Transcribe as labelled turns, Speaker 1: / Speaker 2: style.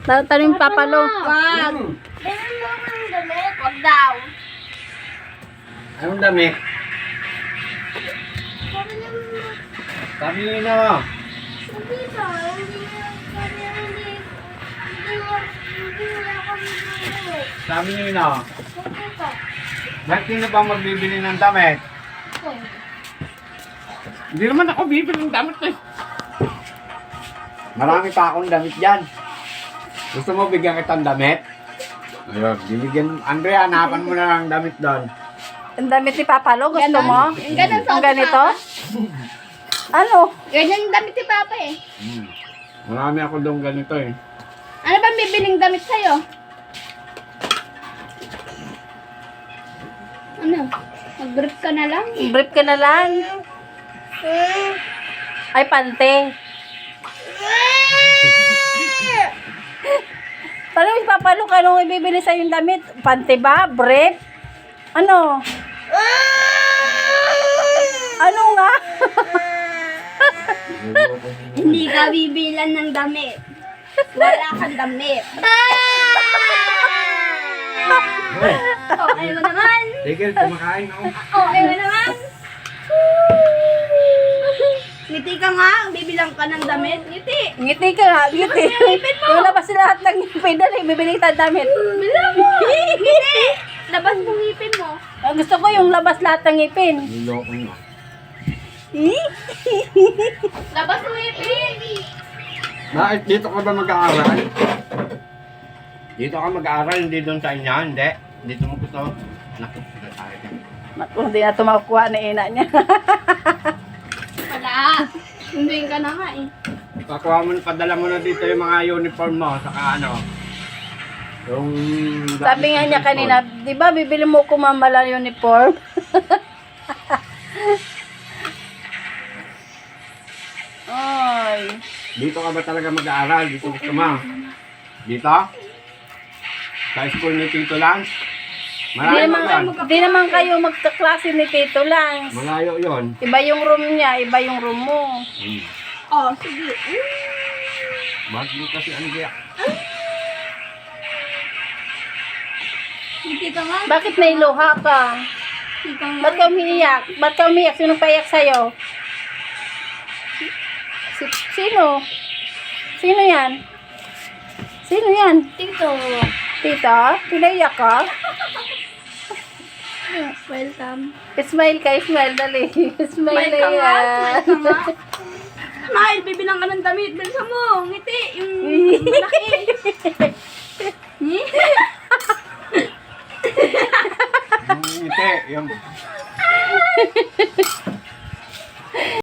Speaker 1: Tanong papalo.
Speaker 2: Wag.
Speaker 3: Bilhin mo ng damit.
Speaker 2: Wag daw.
Speaker 4: Anong dami?
Speaker 3: Sabi niya,
Speaker 4: Sabi niyo na.
Speaker 3: hindi to. Hindi wala kami ng damit.
Speaker 4: Sabi niyo na.
Speaker 3: Hindi to.
Speaker 4: Bakit sino pa magbibili ng damit? Hindi naman ako bibili ng damit eh. Marami pa akong damit dyan. Gusto mo bigyan kitang damit? Ayun, bibigyan. Andrea, hanapan mo na lang damit doon.
Speaker 1: Ang damit ni Papalo, gusto
Speaker 2: Ganon.
Speaker 1: mo?
Speaker 2: Yung ganon sa
Speaker 1: Ang ganito? Ano?
Speaker 2: Ganyan yung damit ni Papa eh.
Speaker 4: Marami ako doon ganito eh.
Speaker 2: Ano bang bibiling damit sa'yo? Ano? Mag-brief ka na lang?
Speaker 1: Brief ka na lang. Ay, pante. Paano si Papalo, anong ibibili sa yung damit? Pante ba? Brief? Ano? Ano nga?
Speaker 2: Hindi ka bibilan ng damit. Wala kang damit. Okay mo naman.
Speaker 4: Tigil, kumakain ako.
Speaker 2: Okay mo naman. Ngiti ka nga, bibilang ka ng damit. Ngiti.
Speaker 1: Ngiti ka nga, ngiti.
Speaker 2: ngipin mo.
Speaker 1: Wala pa sila lahat ng ngipin. Dali, bibili kita damit.
Speaker 2: Bilang mo. Ngiti. Labas mo ngipin mo.
Speaker 1: Gusto ko yung labas lahat ng ngipin.
Speaker 4: Niloko mo.
Speaker 2: Labas mo ngipin.
Speaker 4: Bakit dito ka ba mag-aaral? Dito ka mag-aaral, hindi doon sa inyo, hindi. Dito mo gusto. Naku, sila tayo dyan.
Speaker 1: Naku, hindi na tumakuha na ina niya.
Speaker 2: Wala. Sunduin ka na nga eh.
Speaker 4: Pakuha mo, padala mo na dito yung mga uniform mo, saka ano. Yung...
Speaker 1: Sabi nga niya kanina, di ba bibili mo ko mamala uniform? Ay.
Speaker 4: Dito ka ba talaga mag-aaral? Dito gusto mo? Dito? Sa school ni Tito Lance?
Speaker 1: Di naman kayo magkaklase ni Tito Lance.
Speaker 4: Malayo yun.
Speaker 1: Iba yung room niya, iba yung room mo.
Speaker 2: Oh, sige.
Speaker 4: Bakit mo kasi ang giyak?
Speaker 2: Ngiti ka nga.
Speaker 1: Bakit nailuha ka?
Speaker 2: Ngiti ka nga.
Speaker 1: Ba't ka umiiyak? Ba't ka umiiyak? Sinong paiyak sa'yo? Sino? Sino yan? Sino yan?
Speaker 2: Tito.
Speaker 1: Tita? Pinaiyak ka?
Speaker 2: Welcome.
Speaker 1: Smile ka, smile dali. Smile
Speaker 2: Smile
Speaker 1: na
Speaker 2: ka nga.
Speaker 1: yan.
Speaker 2: Smile ka nga. Smile, bibilang ka ng damit. Bilisan mo. Ngiti. Yung malaki.
Speaker 4: Yung ngiti, yung...